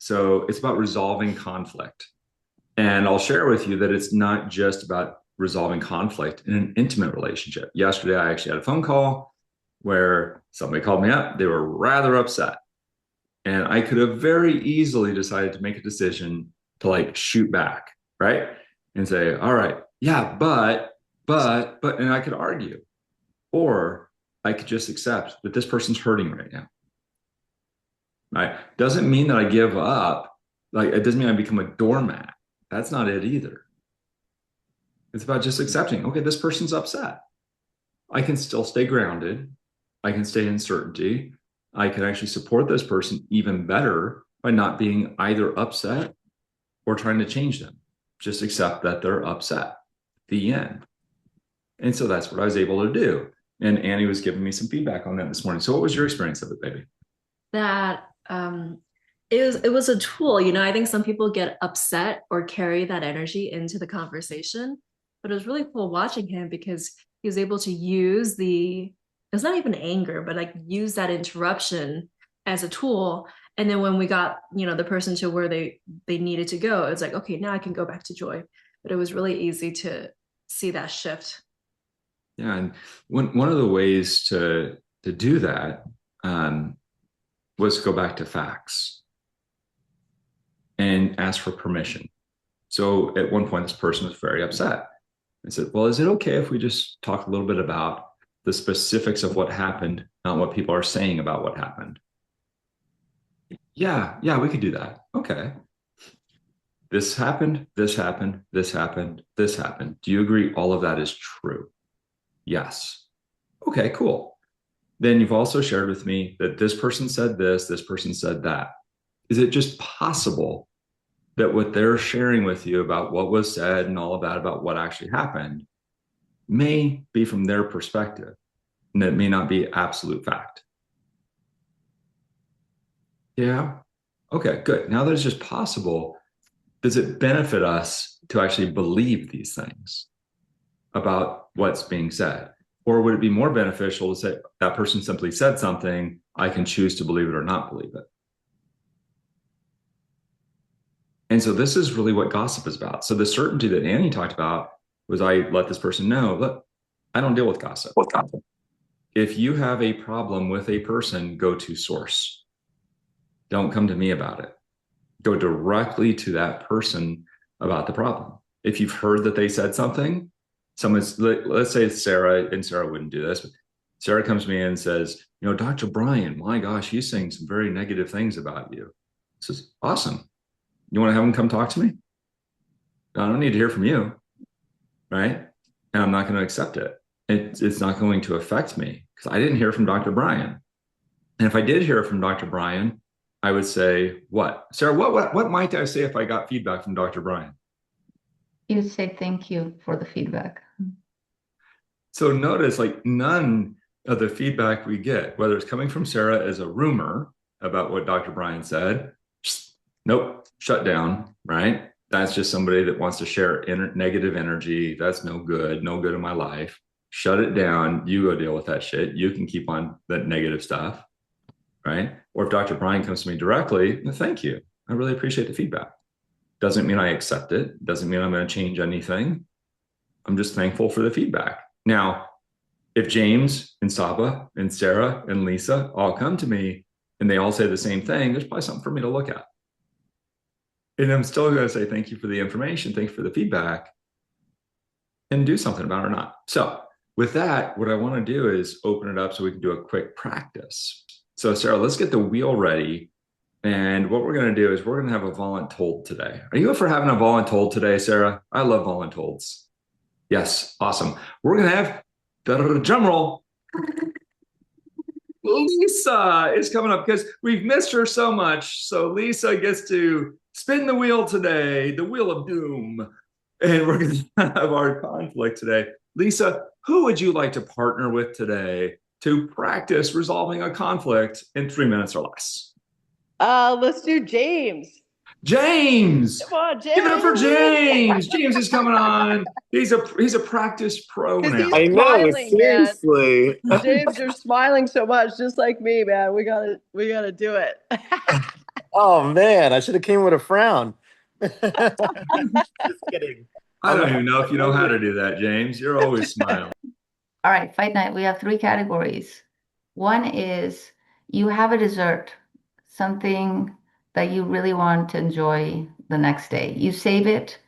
So it's about resolving conflict. And I'll share with you that it's not just about resolving conflict in an intimate relationship. Yesterday, I actually had a phone call where somebody called me up. They were rather upset. And I could have very easily decided to make a decision to like shoot back, right? And say, all right, yeah, but, and I could argue. Or I could just accept that this person's hurting right now. Right? Doesn't mean that I give up. Like, it doesn't mean I become a doormat. That's not it either. It's about just accepting, okay, this person's upset. I can still stay grounded. I can stay in certainty. I can actually support this person even better by not being either upset or trying to change them. Just accept that they're upset. The end. And so that's what I was able to do. And Annie was giving me some feedback on that this morning. So what was your experience of it, baby? That it was a tool. I think some people get upset or carry that energy into the conversation, but it was really cool watching him because he was able to use it's not even anger, but like use that interruption as a tool. And then when we got the person to where they needed to go, it's like, okay, now I can go back to joy. But it was really easy to see that shift. Yeah, and one of the ways to do that um, was to go back to facts and ask for permission. So at one point, this person was very upset. I said, "Well, is it okay if we just talk a little bit about the specifics of what happened, not what people are saying about what happened?" Yeah, yeah, we could do that. Okay. This happened, this happened, this happened, this happened. Do you agree all of that is true? Yes. Okay, cool. Then you've also shared with me that this person said this person said that. Is it just possible that what they're sharing with you about what was said and all of that about what actually happened may be from their perspective and it may not be absolute fact? Yeah. Okay, good. Now that it's just possible, does it benefit us to actually believe these things about what's being said? Or would it be more beneficial to say that person simply said something, I can choose to believe it or not believe it? And so this is really what gossip is about. So the certainty that Annie talked about was I let this person know, look, I don't deal with gossip. If you have a problem with a person, go to source. Don't come to me about it. Go directly to that person about the problem. If you've heard that they said something, let's say it's Sarah, and Sarah wouldn't do this, but Sarah comes to me and says, Dr. Brian, my gosh, he's saying some very negative things about you. This is awesome. You want to have him come talk to me? No, I don't need to hear from you, right? And I'm not going to accept it. It's not going to affect me because I didn't hear from Dr. Brian. And if I did hear from Dr. Brian, I would say, what? Sarah, what might I say if I got feedback from Dr. Brian? You say thank you for the feedback. So notice like none of the feedback we get, whether it's coming from Sarah as a rumor about what Dr. Brian said, nope, shut down, right? That's just somebody that wants to share negative energy. That's no good in my life. Shut it down. You go deal with that shit. You can keep on that negative stuff, right? Or if Dr. Brian comes to me directly, thank you. I really appreciate the feedback. Doesn't mean I accept it. Doesn't mean I'm going to change anything. I'm just thankful for the feedback. Now, if James and Saba and Sarah and Lisa all come to me and they all say the same thing, there's probably something for me to look at. And I'm still going to say thank you for the information, thank you for the feedback, and do something about it or not. So with that, what I want to do is open it up so we can do a quick practice. So Sarah, let's get the wheel ready. And what we're going to do is we're going to have a voluntold today. Are you up for having a voluntold today, Sarah? I love voluntolds. Yes, awesome. We're going to have drum roll. Lisa is coming up because we've missed her so much. So Lisa gets to spin the wheel today, the wheel of doom. And we're going to have our conflict today. Lisa, who would you like to partner with today to practice resolving a conflict in 3 minutes or less? Let's do James. James! Come on, James! Give it up for James! James is coming on. He's a practice pro now. I know, seriously. James, you're smiling so much, just like me, man. We gotta do it. Oh man, I should have came with a frown. Just kidding. I don't even know if you know how to do that, James. You're always smiling. All right, fight night. We have three categories. One is you have a dessert, something that you really want to enjoy the next day. You save it,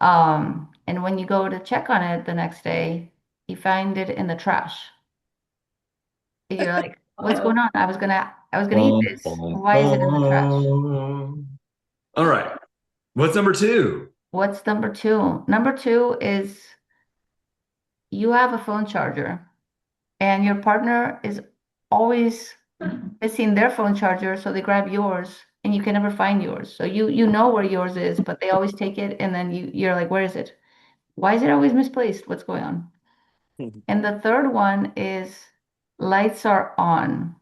and when you go to check on it the next day, you find it in the trash. You're like, what's going on? I was gonna eat Bum, this. bum, Why is it in the trash? bum. All right. What's number two? What's number two? Number two is you have a phone charger and your partner is always missing their phone charger, so they grab yours and you can never find yours. So you know where yours is, but they always take it and then you're like, where is it? Why is it always misplaced? What's going on? And the third one is lights are on.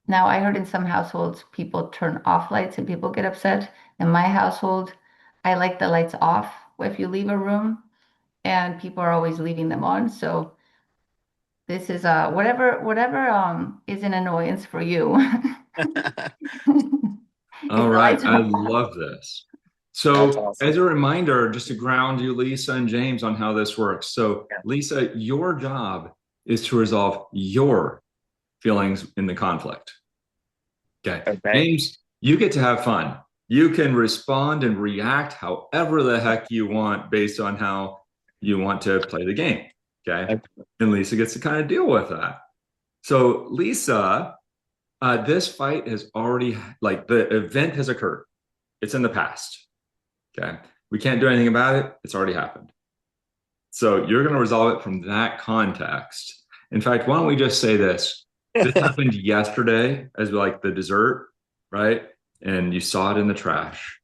Now, I heard in some households people turn off lights and people get upset. In my household, I like the lights off if you leave a room, and people are always leaving them on. So this is whatever is an annoyance for you. If All the right. lights I are on. love this. That's So, as awesome. a reminder, just to ground you, Lisa and James, on how this works. So, Yeah. Lisa, your job is to resolve your feelings in the conflict. Okay. Okay. James, you get to have fun. You can respond and react however the heck you want based on how you want to play the game. Okay. Okay. And Lisa gets to kind of deal with that. So, Lisa, this fight has already, like, the event has occurred, it's in the past. Okay. We can't do anything about it. It's already happened. So, you're going to resolve it from that context. In fact, why don't we just say this? This happened yesterday as like the dessert, right? And you saw it in the trash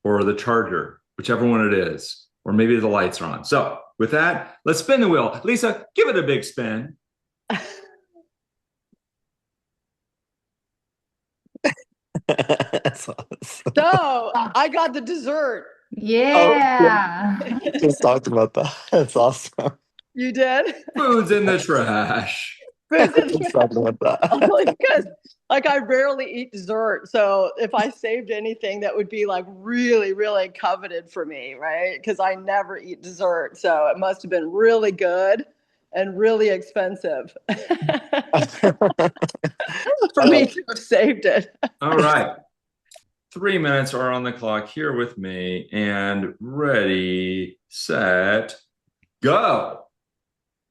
or the charger, whichever one it is, or maybe the lights are on. So, with that, let's spin the wheel. Lisa, give it a big spin. That's awesome. So I got the dessert. Oh, yeah. Yeah. Just talked about that. That's awesome. You did? Food's in the trash. Food's in Just the talking about only that. because like I rarely eat dessert. So if I saved anything, that would be like really, really coveted for me, right? Because I never eat dessert. So it must have been really good and really expensive for me Oh, to have saved it. All right. 3 minutes are on the clock here with me and ready, set, go.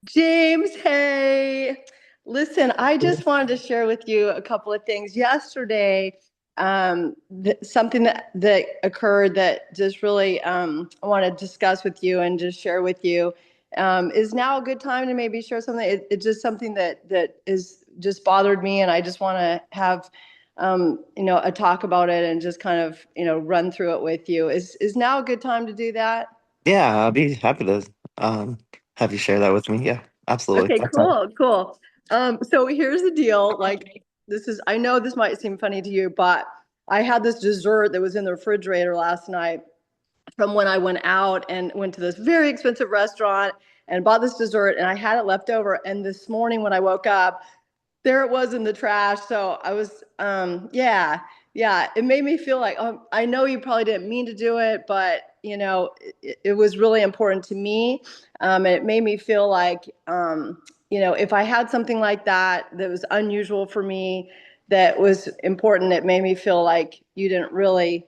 James, hey. Listen, I just wanted to share with you a couple of things. Yesterday, something that occurred that just really I want to discuss with you and just share with you. Is now a good time to maybe share something? It's just something that is just bothered me, and I just want to have a talk about it and just kind of run through it with you. Is now a good time to do that? yeah, I'll be happy to um have you share that with me. Yeah, absolutely. Okay, That's all. cool, cool. So here's the deal. Like, I know this might seem funny to you, but I had this dessert that was in the refrigerator last night from when I went out and went to this very expensive restaurant and bought this dessert, and I had it left over. And this morning when I woke up, there it was in the trash. So I was, yeah, it made me feel like, I know you probably didn't mean to do it, but it was really important to me. And it made me feel like, if I had something like that was unusual for me, that was important, it made me feel like you didn't really,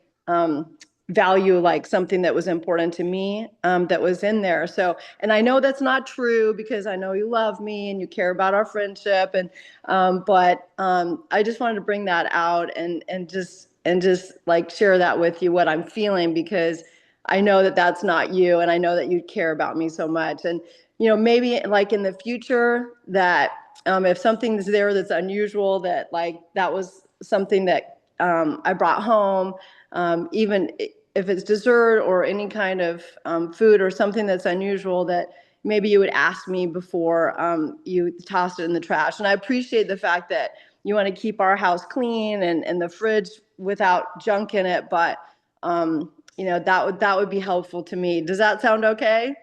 value like something that was important to me, that was in there. So, and I know that's not true because I know you love me and you care about our friendship, and but I just wanted to bring that out and just like share that with you, what I'm feeling, because I know that that's not you, and I know that you care about me so much. And maybe like in the future that, if something's there that's unusual, that like that was something that, I brought home, even if it's dessert or any kind of, food or something that's unusual, that maybe you would ask me before, you tossed it in the trash. And I appreciate the fact that you want to keep our house clean and the fridge without junk in it. But that would be helpful to me. Does that sound okay?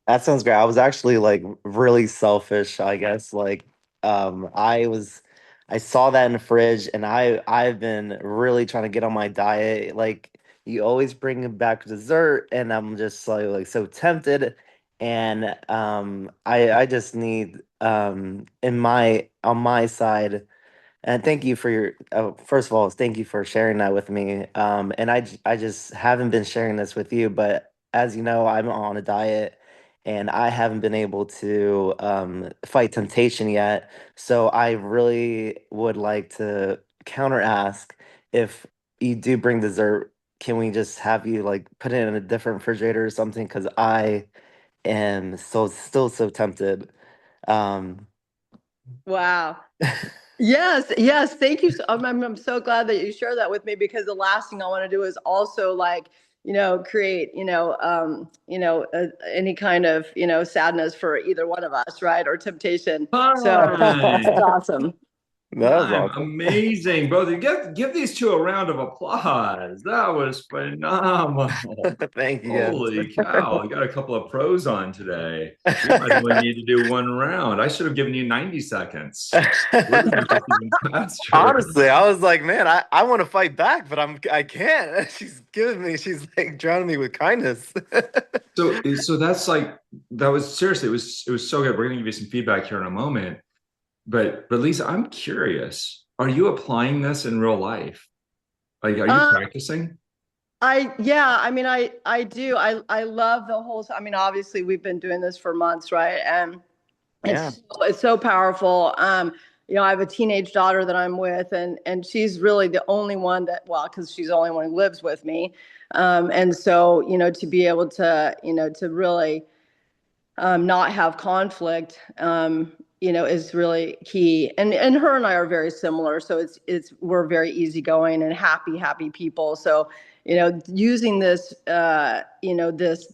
That sounds great. I was actually like really selfish, I guess. Like, I was I saw that in the fridge, and I've been really trying to get on my diet. Like you always bring back dessert, and I'm just like so tempted. And I just need in my on my side. And thank you for your, first of all, thank you for sharing that with me. And I just haven't been sharing this with you, but as you know, I'm on a diet and I haven't been able to fight temptation yet. So I really would like to counter ask if you do bring dessert, can we just have you like put it in a different refrigerator or something? Because I am still so tempted. Um, Wow. Yes, yes. Thank you. I'm so glad that you share that with me because the last thing I want to do is also like, create, any kind of, sadness for either one of us, right? Or temptation. So this is Fine. awesome. that was I'm awesome. amazing. Both of you give these two a round of applause. That was phenomenal. Thank you guys. Holy cow. I got a couple of pros on today. We might only need to do one round. I should have given you 90 seconds. We're gonna make this even faster. Honestly, I was like, man, I want to fight back, but I can't. She's like drowning me with kindness. So that's like that was seriously, it was so good. We're gonna give you some feedback here in a moment. But Lisa, I'm curious. Are you applying this in real life? Like, are you Uh, practicing? yeah, I mean, I do. I love the whole, I mean, obviously we've been doing this for months, right? And Yeah. it's so powerful. I have a teenage daughter that I'm with, and she's really the only one that, well, because she's the only one who lives with me. And so, to be able to, to really not have conflict, is really key. And her and I are very similar, so we're very easygoing and happy people. So, using this,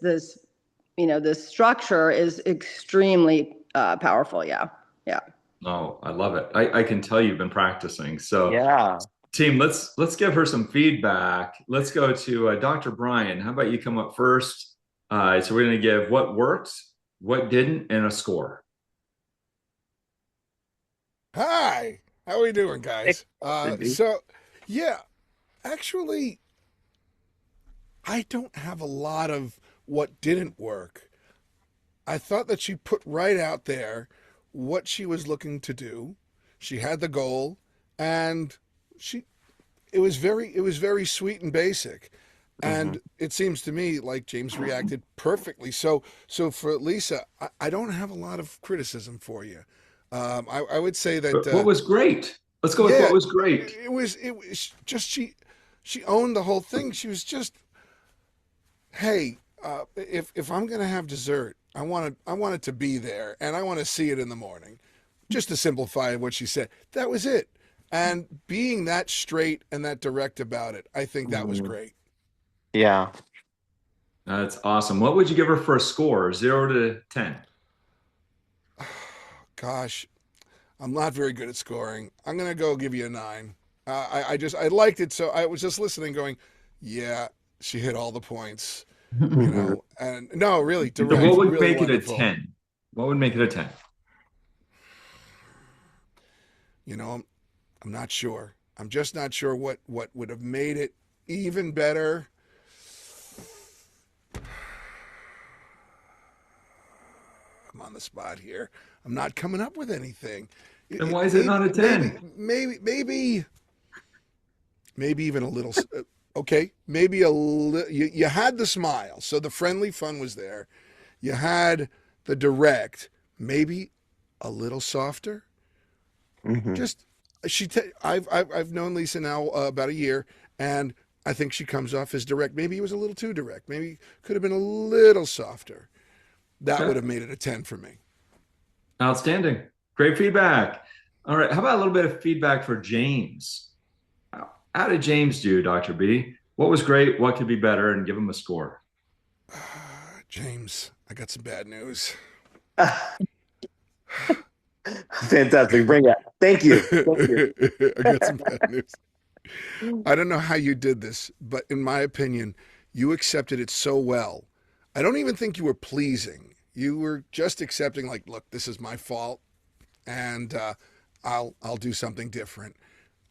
this structure is extremely powerful. Yeah, yeah. Oh, I love it. I can tell you've been practicing. So, Yeah. team, let's give her some feedback. Let's go to Dr. Brian. How about you come up first? So we're going to give what worked, what didn't, and a score. Hi, how are we doing, Hey, guys? Cindy. Yeah, actually, I don't have a lot of what didn't work. I thought that she put right out there what she was looking to do. She had the goal, and she it was very sweet and basic. Hmm. And it seems to me like James reacted perfectly. So for Lisa, I don't have a lot of criticism for you. I would say that But what was great? Let's go with yeah, what was great. it was just she owned the whole thing. She was just, hey, if I'm gonna have dessert, I want it to be there, and I want to see it in the morning. Just to simplify what she said, that was it. And being that straight and that direct about it, I think that was Hmm. great. Yeah. That's awesome. What would you give her for a score? 0 to 10. Gosh, I'm not very good at scoring. I'm gonna go give you a 9. I liked it, so I was just listening, going, yeah, she hit all the points, and no, really So what direct, would really make it a wonderful. 10? What would make it a 10? You know, I'm not sure. I'm just not sure what would have made it even better. I'm on the spot here. I'm not coming up with anything. Then why is it not a 10? Maybe even a little. Okay, maybe a little. You had the smile, so the friendly fun was there. You had the direct, maybe a little softer. Hmm. Just I've known Lisa now about a year, and I think she comes off as direct. Maybe it was a little too direct. Maybe could have been a little softer. That would Okay. have made it a 10 for me. Outstanding. Great feedback. All right. How about a little bit of feedback for James? How did James do, Dr. B? What was great? What could be better? And give him a score. James, I got some bad news. Fantastic. Bring it. Thank you. Thank you. I got some bad news. I don't know how you did this, but in my opinion, you accepted it so well. I don't even think you were pleasing. You were just accepting, like, look, this is my fault, and I'll do something different.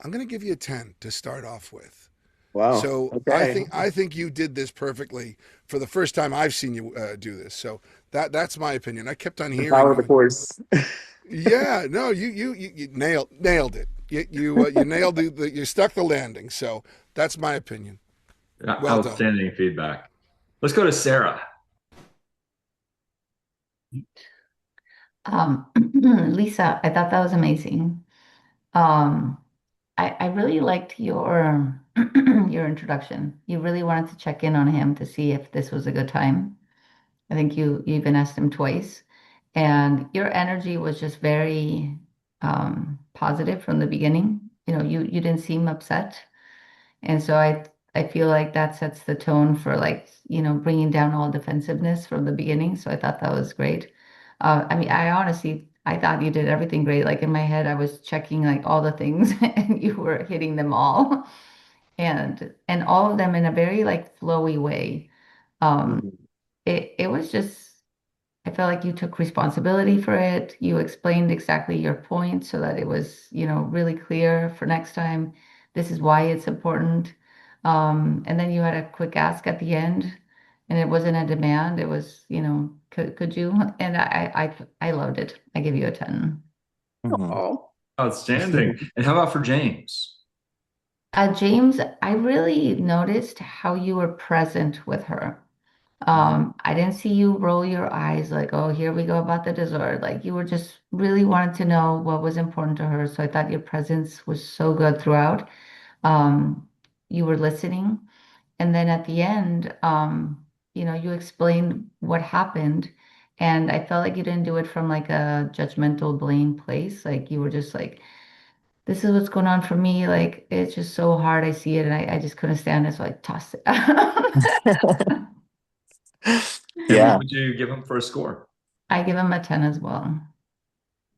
I'm going to give you a 10 to start off with. Wow. So Okay. I think you did this perfectly for the first time I've seen you do this. So that's my opinion. I kept on The hearing power of the you. course. Yeah, no, you nailed it. You nailed you stuck the landing. So that's my opinion. Well done. Outstanding feedback. Let's go to Sarah. Lisa, I thought that was amazing. Um, I really liked your your introduction. You really wanted to check in on him to see if this was a good time. I think you even asked him twice, and your energy was just very positive from the beginning. You didn't seem upset, and so I feel like that sets the tone for like bringing down all defensiveness from the beginning. So I thought that was great. I mean, I honestly I thought you did everything great. Like in my head, I was checking like all the things, and you were hitting them all, and all of them in a very like flowy way. Um, Mhm. it was just I felt like you took responsibility for it. You explained exactly your point so that it was, really clear for next time. This is why it's important. And then you had a quick ask at the end, and it wasn't a demand. It was, could you? And I loved it. I give you a 10. Mhm. Oh, Outstanding. And how about for James? James, I really noticed how you were present with her. I didn't see you roll your eyes like, oh, here we go about the dessert. Like you were just really wanted to know what was important to her. So I thought your presence was so good throughout. Um, you were listening. And then at the end, you explained what happened. And I felt like you didn't do it from like a judgmental blame place. Like you were just like, this is what's going on for me. Like it's just so hard. I see it and I just couldn't stand it. So I tossed it. And what Yeah. would you give him for a score? I give him a 10 as well.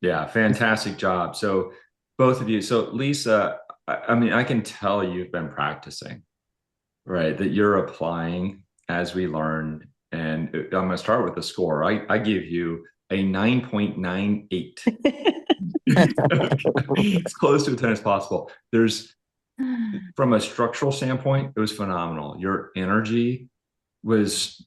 Yeah, fantastic job. So both of you. So Lisa, I mean, I can tell you've been practicing, right? That you're applying as we learned. And I'm going to start with the score. I give you a 9.98. As close to a 10 as possible. From a structural standpoint, it was phenomenal. Your energy was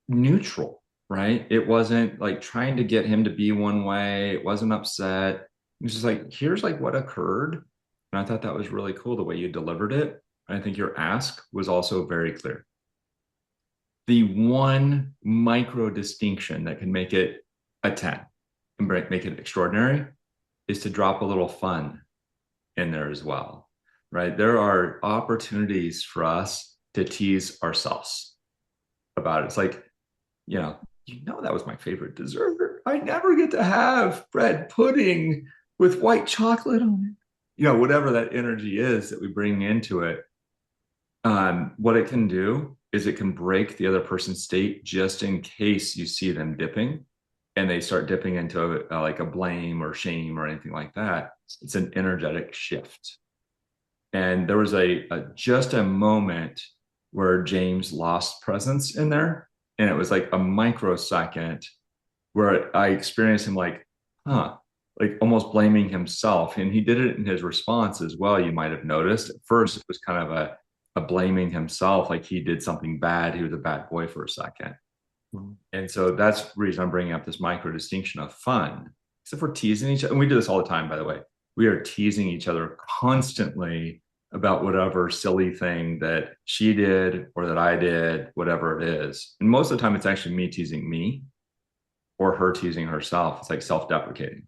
neutral, right? It wasn't like trying to get him to be one way. It wasn't upset. It was just like, here's like what occurred. And I thought that was really cool the way you delivered it. I think your ask was also very clear. The one micro distinction that can make it a 10 and make it extraordinary is to drop a little fun in there as well, right? There are opportunities for us to tease ourselves about it. It's like, that was my favorite dessert. I never get to have bread pudding with white chocolate on it. Whatever that energy is that we bring into it. What it can do is it can break the other person's state just in case you see them dipping and they start dipping into like a blame or shame or anything like that. It's an energetic shift. And there was just a moment where James lost presence in there. And it was like a microsecond where I experienced him like, like almost blaming himself. And he did it in his response as well. You might have noticed at first it was kind of a blaming himself, like he did something bad. He was a bad boy for a second. And so that's the reason I'm bringing up this micro distinction of fun. Except for teasing each other. And we do this all the time, by the way. We are teasing each other constantly about whatever silly thing that she did or that I did, whatever it is. And most of the time, it's actually me teasing me or her teasing herself. It's like self-deprecating,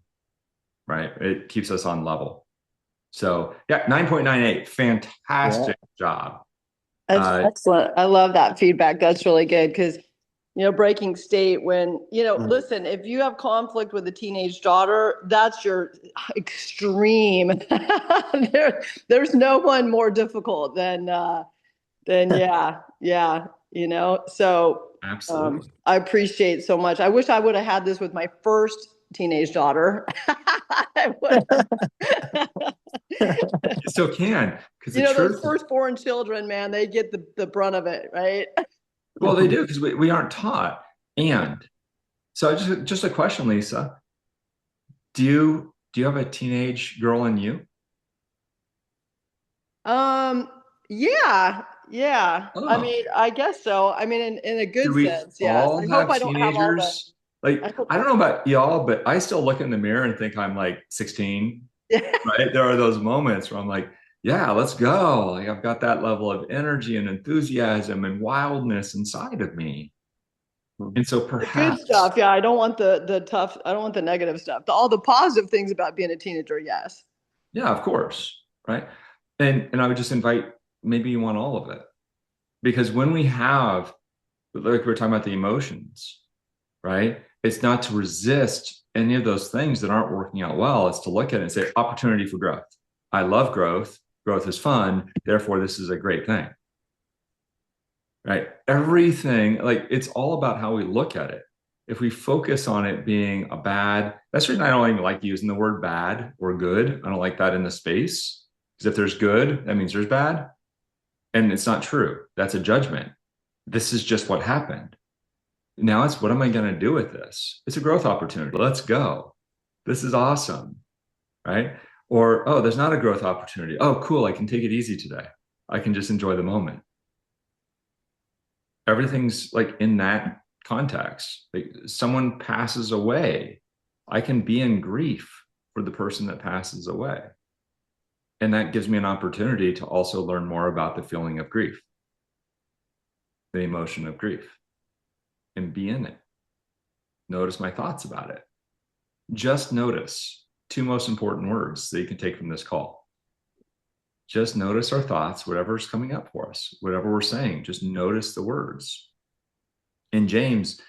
right? It keeps us on level. So yeah, 9.98, Yeah. fantastic job. that's excellent. I love that feedback. That's really good because, breaking state when, Mhm. listen, if you have conflict with a teenage daughter, that's your extreme. There's no one more difficult than yeah. So Absolutely. I appreciate so much. I wish I would have had this with my first teenage daughter. I would You still can, because the those truth, firstborn children, man, they get the brunt of it, right? well, they do, because we aren't taught. And so just a question, Lisa. Do you do you have a teenage girl in you? Um, yeah, yeah. I Oh, mean, I guess so. I mean, in a do good we sense, yes. I all hope have I don't have all the, teenagers? Like, I hope, I don't know about y'all, but I still look in the mirror and think I'm like 16, yeah. right? There are those moments where I'm like, yeah, let's go. Like, I've got that level of energy and enthusiasm and wildness inside of me. And so The good perhaps, stuff, yeah. I don't want the tough, I don't want the negative stuff. All the positive things about being a teenager, yes. yeah, of course, right? And I would just invite, maybe you want all of it. Because when we have, like we're talking about the emotions, right? It's not to resist any of those things that aren't working out well. It's to look at it and say, opportunity for growth. I love growth. Growth is fun. Therefore, this is a great thing, right? Everything, like it's all about how we look at it. If we focus on it being a bad, that's the reason I don't even like using the word bad or good. I don't like that in the space. Because if there's good, that means there's bad. And it's not true. That's a judgment. This is just what happened. Now it's what am I going to do with this? It's a growth opportunity. Let's go. This is awesome. Right. Or, oh, there's not a growth opportunity. Oh, cool. I can take it easy today. I can just enjoy the moment. Everything's like in that context. Like someone passes away. I can be in grief for the person that passes away. And that gives me an opportunity to also learn more about the feeling of grief, the emotion of grief, and be in it. Notice my thoughts about it. Just notice two most important words that you can take from this call. Just notice our thoughts, whatever's coming up for us, whatever we're saying, just notice the words. And James,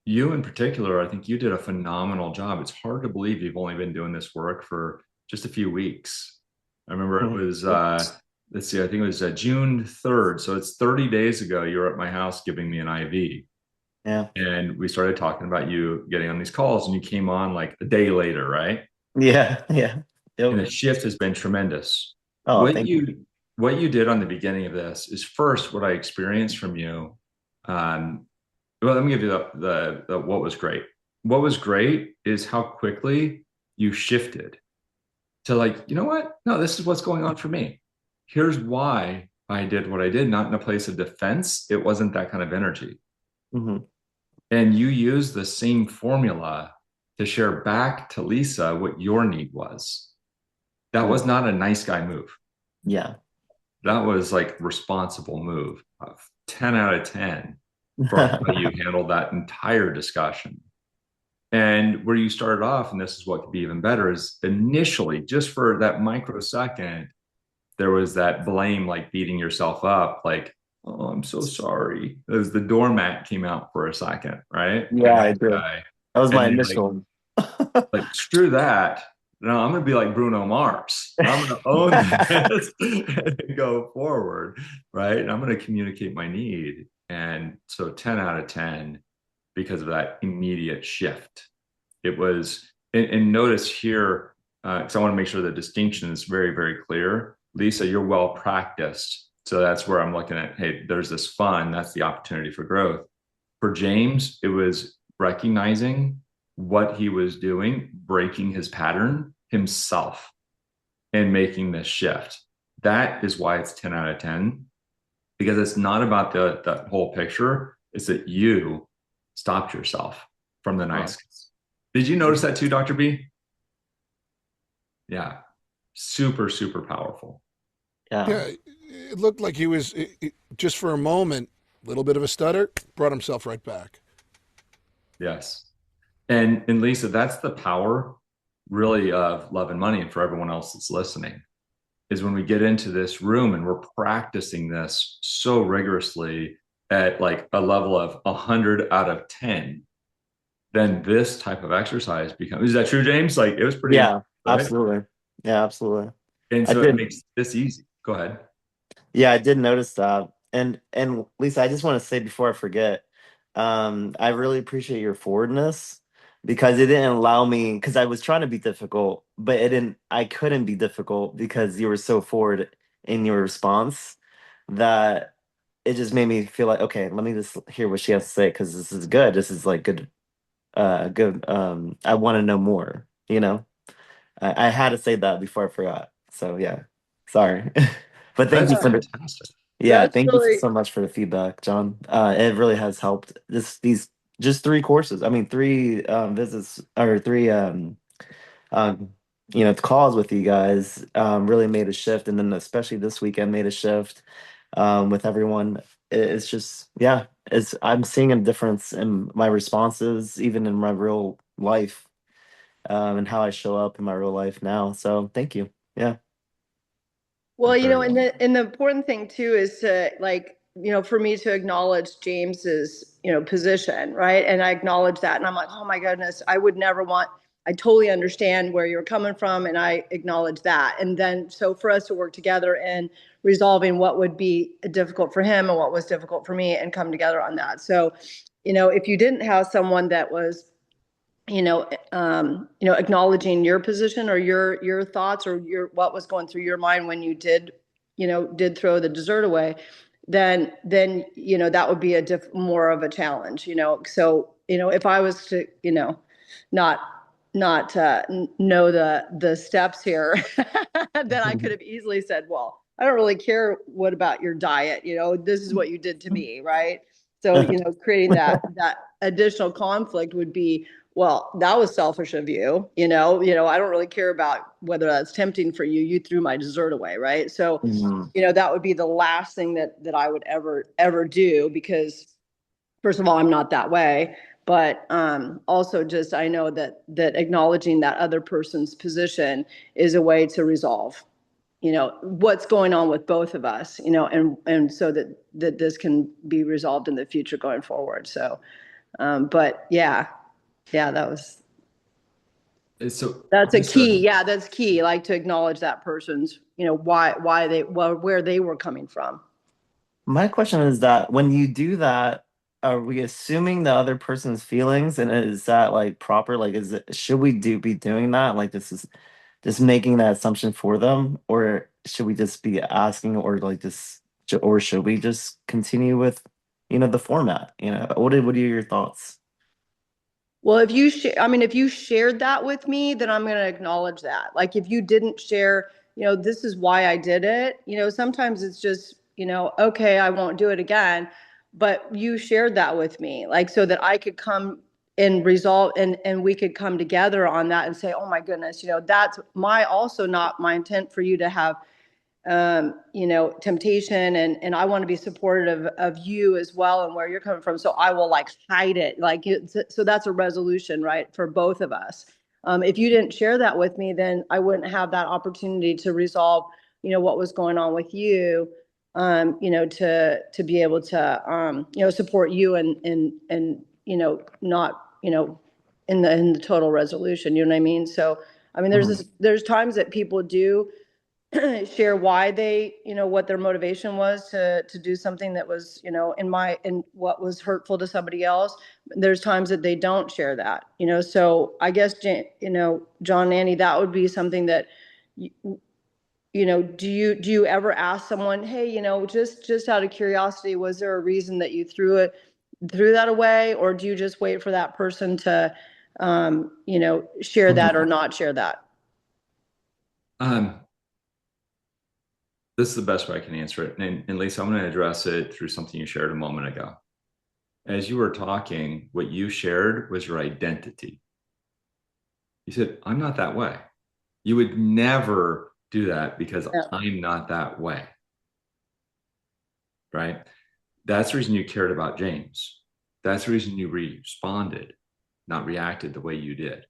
you in particular, I think you did a phenomenal job. It's hard to believe you've only been doing this work for just a few weeks. I remember it was, let's see, I think it was June 3rd. So it's 30 days ago, you were at my house giving me an IV. Yeah. And we started talking about you getting on these calls, and you came on like a day later, right? Yeah. Yeah. And Yep. the shift has been tremendous. Oh, What thank you. you did on the beginning of this is first what I experienced from you. Um, well, let me give you the what was great. What was great is how quickly you shifted to like, you know what? No, this is what's going on for me. Here's why I did what I did, not in a place of defense. It wasn't that kind of energy. Hmm. And you use the same formula to share back to Lisa what your need was. That was not a nice guy move. Yeah. That was like responsible move. 10 out of 10 for how you handled that entire discussion. And where you started off, and this is what could be even better, is initially, just for that microsecond, there was that blame, like beating yourself up, like, oh, I'm so sorry. As the doormat came out for a second, right? The Yeah, I nice did. guy. That was And my then like initial. screw that. No, I'm gonna be like Bruno Mars. I'm gonna own this and go forward, right? And I'm gonna communicate my need. And so 10 out of 10 because of that immediate shift. It was, and notice here, because I want to make sure the distinction is very, very clear. Lisa, you're well practiced. So that's where I'm looking at, hey, there's this fun. That's the opportunity for growth. For James, it was recognizing what he was doing, breaking his pattern himself and making this shift. That is why it's 10 out of 10, because it's not about the whole picture. It's that you stopped yourself from the Oh. nice. Did you notice that too, Dr. B? Yeah. Super, super powerful. Yeah. Yeah, it looked like he was just for a moment, a little bit of a stutter, brought himself right back. Yes. And Lisa, that's the power really of love and money, and for everyone else that's listening, is when we get into this room and we're practicing this so rigorously at like a level of 100 out of 10, then this type of exercise becomes, is that true, James? Like it was pretty, Yeah, right? absolutely. Yeah, absolutely. And I so it did. makes this easy. Go ahead. Yeah, I did notice that. And Lisa, I just want to say before I forget, I really appreciate your forwardness because it didn't allow me because I was trying to be difficult, but I couldn't be difficult because you were so forward in your response that it just made me feel like, okay, let me just hear what she has to say because this is good. This is like good, good. I want to know more, you know? I had to say that before I forgot. So yeah, sorry. But thank That's you for the fantastic. yeah, That's thank you really, so much for the feedback, John. It really has helped. These just three courses. I mean, three visits or three um, calls with you guys really made a shift, and then especially this weekend made a shift with everyone. It's just, yeah, I'm seeing a difference in my responses, even in my real life, and how I show up in my real life now. So thank you. Yeah. well, Very and well. the important thing too is to like, for me to acknowledge James's, position, right? And I acknowledge that, and I'm like, oh my goodness, I would never want. I totally understand where you're coming from, and I acknowledge that. And then, so for us to work together in resolving what would be difficult for him and what was difficult for me, and come together on that. So, if you didn't have someone that was acknowledging your position or your thoughts or your what was going through your mind when you did throw the dessert away, then that would be more of a challenge. So if I was to not know the steps here, then I could have easily said, well, I don't really care what about your diet. This is what you did to me, right? So creating that additional conflict would be, well, that was selfish of you. I don't really care about whether that's tempting for you. You threw my dessert away, right? So, Mhm. that would be the last thing that I would ever do, because first of all, I'm not that way. But also, just I know that acknowledging that other person's position is a way to resolve, what's going on with both of us, and so that this can be resolved in the future going forward. So, but yeah, So that's a Lisa, key. Yeah, that's key. Like to acknowledge that person's, where they were coming from. My question is that when you do that, are we assuming the other person's feelings, and is that like proper? Like, should we be doing that? Like, this is just making that assumption for them, or should we just be asking, or like just, or should we just continue with, the format? What are your thoughts? Well, if you shared that with me, then I'm going to acknowledge that. Like if you didn't share, this is why I did it. Sometimes it's just, okay, I won't do it again. But you shared that with me, like so that I could come and resolve, and we could come together on that and say, oh my goodness, that's also not my intent for you to have temptation, and I want to be supportive of you as well and where you're coming from. So I will like hide it, like so that's a resolution, right, for both of us. If you didn't share that with me, then I wouldn't have that opportunity to resolve, what was going on with you, to be able to, support you and not, in the total resolution. You know what I mean? So, I mean, Mhm. there's times that people do share why they, what their motivation was to do something that was, in what was hurtful to somebody else. There's times that they don't share that, so I guess, John and Annie, that would be something that, you, do you ever ask someone, hey, just out of curiosity, was there a reason that you threw that away, or do you just wait for that person to, share that or not share that? um, this is the best way I can answer it. And Lisa, I'm going to address it through something you shared a moment ago. As you were talking, what you shared was your identity. You said, I'm not that way. You would never do that because Yeah. I'm not that way, right? That's the reason you cared about James. That's the reason you responded, not reacted the way you did.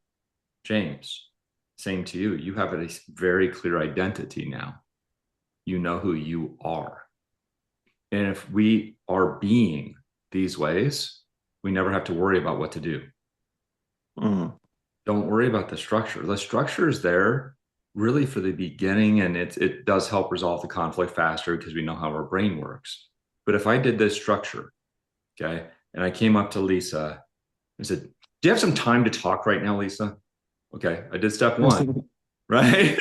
James, same to you. You have a very clear identity now. You know who you are. And if we are being these ways, we never have to worry about what to do. Mhm. Don't worry about the structure. The structure is there really for the beginning, and it does help resolve the conflict faster because we know how our brain works. But if I did this structure, okay, and I came up to Lisa and said, do you have some time to talk right now, Lisa? Okay, I did step one, right?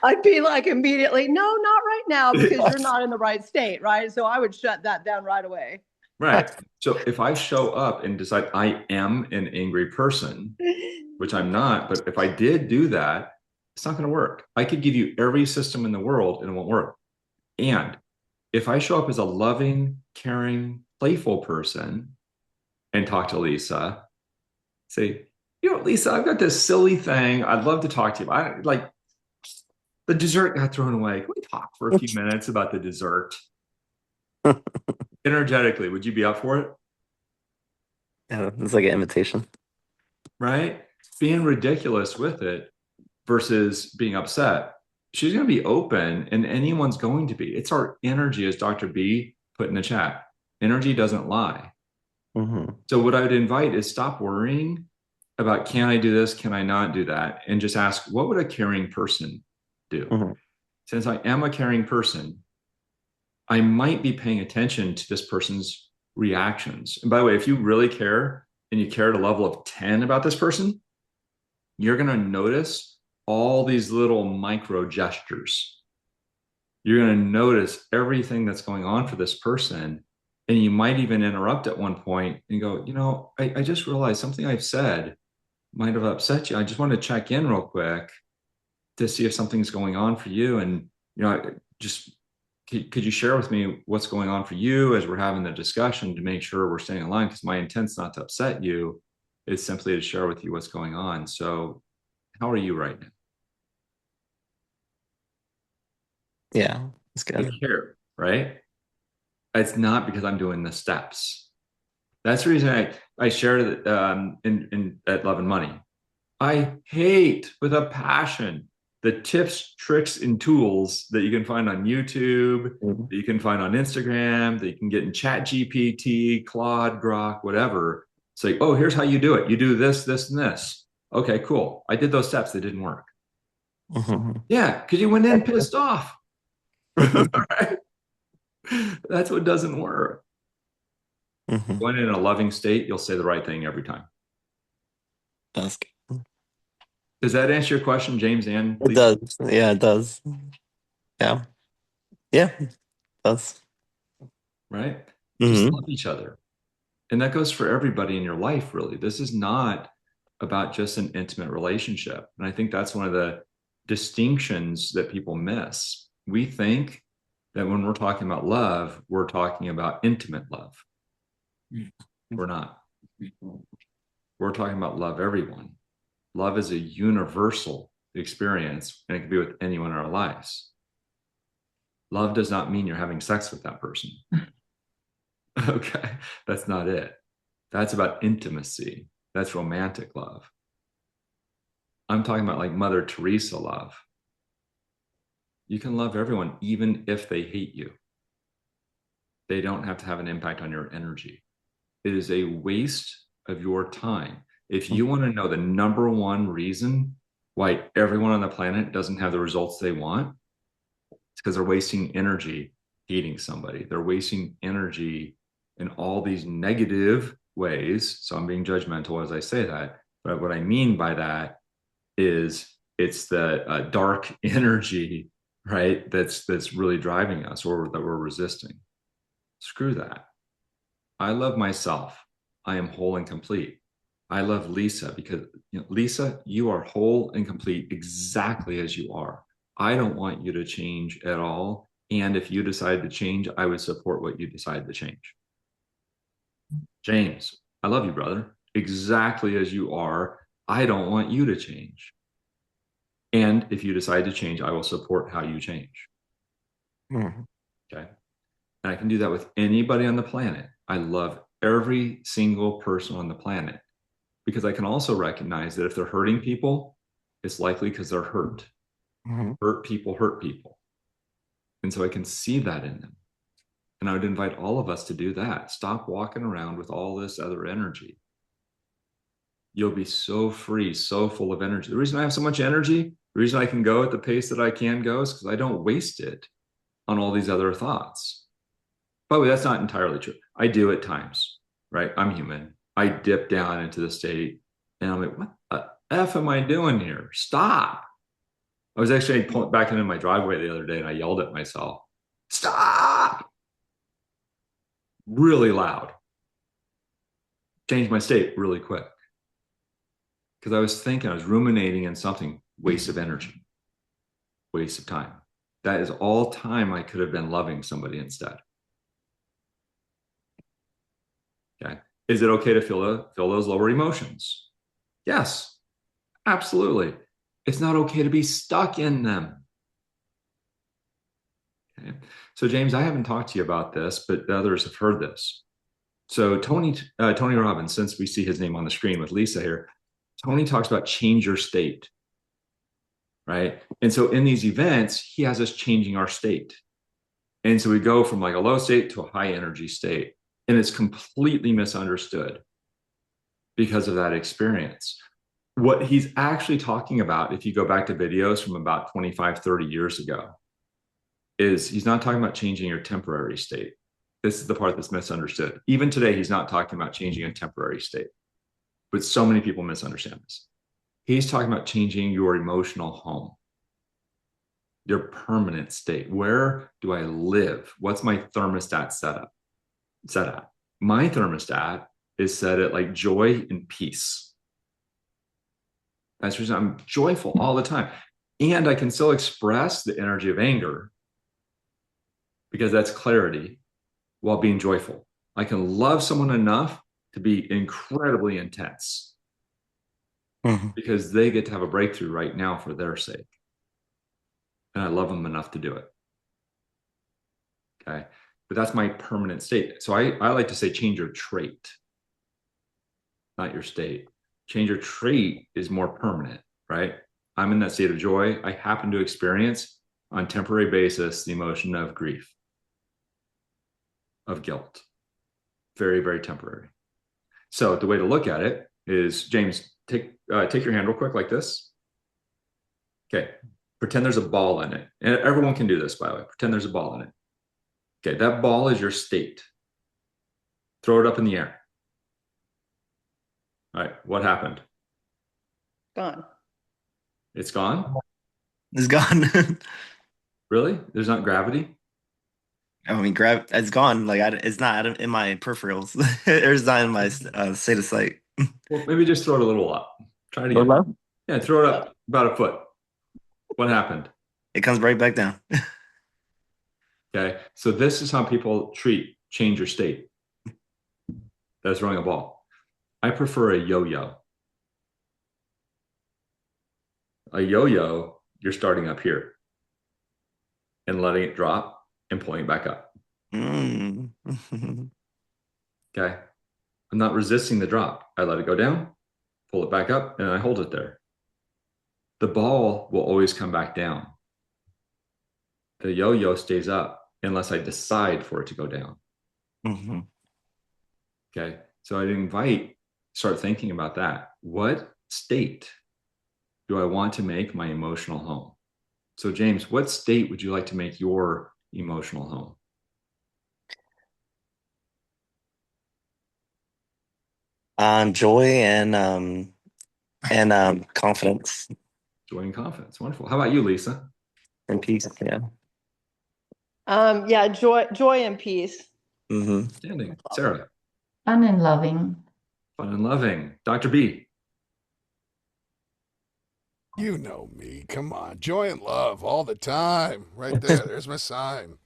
I'd be like immediately, no, not right now, because you're not in the right state, right? So I would shut that down right away. Right. So if I show up and decide I am an angry person, which I'm not, but if I did do that, it's not going to work. I could give you every system in the world and it won't work. And if I show up as a loving, caring, playful person and talk to Lisa, say, Lisa, I've got this silly thing. I'd love to talk to you. I like the dessert got thrown away. Can we talk for a few minutes about the dessert? Energetically, would you be up for it? Yeah, it's like an invitation. Right? Being ridiculous with it versus being upset. She's going to be open, and anyone's going to be. It's our energy, as Dr. B put in the chat. Energy doesn't lie. Mm-hmm. So, what I would invite is stop worrying about can I do this? Can I not do that? And just ask, what would a caring person do? Mm-hmm. Since I am a caring person, I might be paying attention to this person's reactions. And by the way, if you really care and you care at a level of 10 about this person, you're going to notice all these little micro gestures. You're going to notice everything that's going on for this person. And you might even interrupt at one point and go, I just realized something I've said might have upset you. I just want to check in real quick to see if something's going on for you. And, just could you share with me what's going on for you as we're having the discussion to make sure we're staying aligned? Because my intent's not to upset you. It's simply to share with you what's going on. So how are you right now? Yeah, it's I good. care, right? It's not because I'm doing the steps. That's the reason I shared in at Love and Money. I hate with a passion the tips, tricks, and tools that you can find on YouTube, Mm-hmm. that you can find on Instagram, that you can get in Chat GPT, Claude, Grok, whatever. It's like, oh, here's how you do it. You do this, this, and this. Okay, cool. I did those steps. They didn't work. Mm-hmm. Yeah, because you went in pissed off. Right? That's what doesn't work. Mm-hmm. When in a loving state, you'll say the right thing every time. That's good. Does that answer your question, James and It Lisa? does. Yeah, it does. Yeah. Yeah, it does. Right? Just Mm-hmm. love each other. And that goes for everybody in your life, really. This is not about just an intimate relationship. And I think that's one of the distinctions that people miss. We think that when we're talking about love, we're talking about intimate love. We're not. We're talking about love everyone. Love is a universal experience, and it can be with anyone in our lives. Love does not mean you're having sex with that person. Okay, that's not it. That's about intimacy. That's romantic love. I'm talking about like Mother Teresa love. You can love everyone, even if they hate you. They don't have to have an impact on your energy. It is a waste of your time. If you want to know the number one reason why everyone on the planet doesn't have the results they want, it's because they're wasting energy hating somebody. They're wasting energy in all these negative ways. So I'm being judgmental as I say that. But what I mean by that is it's the dark energy, right? That's really driving us or that we're resisting. Screw that. I love myself. I am whole and complete. I love Lisa because Lisa, you are whole and complete exactly as you are. I don't want you to change at all. And if you decide to change, I would support what you decide to change. James, I love you, brother. Exactly as you are. I don't want you to change. And if you decide to change, I will support how you change. Mm-hmm. Okay. And I can do that with anybody on the planet. I love every single person on the planet because I can also recognize that if they're hurting people, it's likely because they're hurt. Mm-hmm. Hurt people hurt people. And so I can see that in them. And I would invite all of us to do that. Stop walking around with all this other energy. You'll be so free, so full of energy. The reason I have so much energy, the reason I can go at the pace that I can go is because I don't waste it on all these other thoughts. By the way, that's not entirely true. I do at times, right? I'm human. I dip down into the state and I'm like, what the F am I doing here? Stop. I was actually pulling back into my driveway the other day and I yelled at myself, stop, really loud. changed my state really quick because I was ruminating in something, waste of energy, waste of time. That is all time I could have been loving somebody instead. Okay. Is it okay to feel those lower emotions? Yes, absolutely. It's not okay to be stuck in them. Okay. So James, I haven't talked to you about this, but others have heard this. So Tony Robbins, since we see his name on the screen with Lisa here, Tony talks about change your state, right? And so in these events, he has us changing our state. And so we go from like a low state to a high energy state. And it's completely misunderstood because of that experience. What he's actually talking about, if you go back to videos from about 25, 30 years ago, is he's not talking about changing your temporary state. This is the part that's misunderstood. Even today, he's not talking about changing a temporary state, but so many people misunderstand this. He's talking about changing your emotional home, your permanent state. Where do I live? What's my thermostat set at? My thermostat is set at like joy and peace. That's the reason I'm joyful all the time. And I can still express the energy of anger because that's clarity while being joyful. I can love someone enough to be incredibly intense because they get to have a breakthrough right now for their sake. And I love them enough to do it. Okay. But that's my permanent state. So I like to say change your trait, not your state. Change your trait is more permanent, right? I'm in that state of joy. I happen to experience on a temporary basis the emotion of grief, of guilt. Very, very temporary. So the way to look at it is, James, take your hand real quick like this. Okay. Pretend there's a ball in it. And everyone can do this, by the way. Pretend there's a ball in it. Okay, that ball is your state. Throw it up in the air. All right, what happened? Gone. It's gone? It's gone. Really? There's not gravity? I mean, it's gone. Like it's not in my peripherals. It's not in my state of sight. Well, maybe just throw it a little up. Try it again. Hello? Yeah, throw it up about a foot. What happened? It comes right back down. Okay, so this is how people treat change your state. That's throwing a ball. I prefer a yo-yo. A yo-yo, you're starting up here and letting it drop and pulling it back up. Mm. Okay. I'm not resisting the drop. I let it go down, pull it back up, and I hold it there. The ball will always come back down. The yo-yo stays up unless I decide for it to go down. Mm-hmm. Okay. So I'd start thinking about that. What state do I want to make my emotional home? So James, what state would you like to make your emotional home? Joy and confidence Joy and confidence. Wonderful. How about you, Lisa? and peace. Yeah. Yeah, joy and peace. Mm-hmm. Standing. Sarah. Fun and loving. Fun and loving. Dr. B. You know me. Come on. Joy and love all the time. Right there. There's my sign.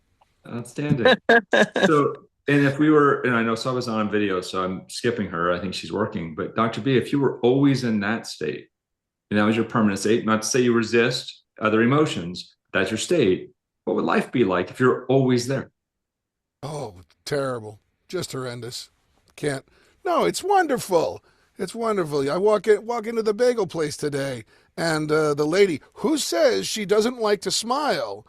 Outstanding. So, and I know Sava's on video, so I'm skipping her. I think she's working. But Dr. B, if you were always in that state, and that was your permanent state, not to say you resist other emotions, that's your state, what would life be like if you're always there? Oh, terrible. Just horrendous. Can't. No, it's wonderful. It's wonderful. I walk into the bagel place today, and the lady who says she doesn't like to smile.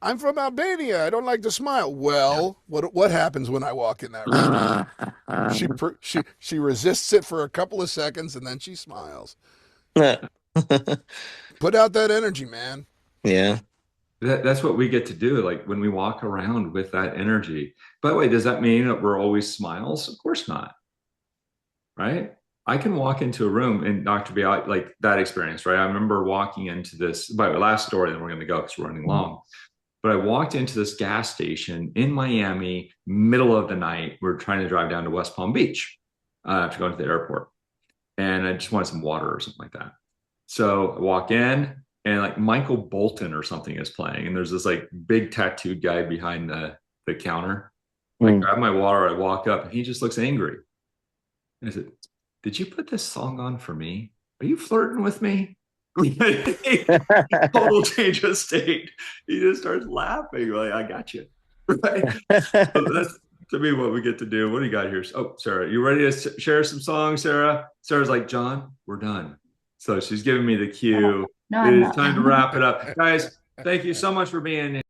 I'm from Albania. I don't like to smile. Well, what happens when I walk in that restaurant? She resists it for a couple of seconds, and then she smiles. Put out that energy, man. Yeah. That's what we get to do, like when we walk around with that energy. By the way, does that mean that we're always smiles? Of course not. Right? I can walk into a room and Dr. B, like that experience, right? I remember walking into this, by the last story, then we're going to go because we're running long. But I walked into this gas station in Miami, middle of the night. We're trying to drive down to West Palm Beach. after going to the airport, and I just wanted some water or something like that. So I walk in, and like Michael Bolton or something is playing, and there's this like big tattooed guy behind the counter. I Mm. grab my water, I walk up, and he just looks angry. And I said, "Did you put this song on for me? Are you flirting with me?" Total change of state. He just starts laughing, like, "I got you." Right. So that's to me what we get to do. What do you got here? Oh, Sarah, you ready to share some songs, Sarah? Sarah's like, "John, we're done." So she's giving me the cue. No, It I'm is time to not. wrap it up. Guys, thank you so much for being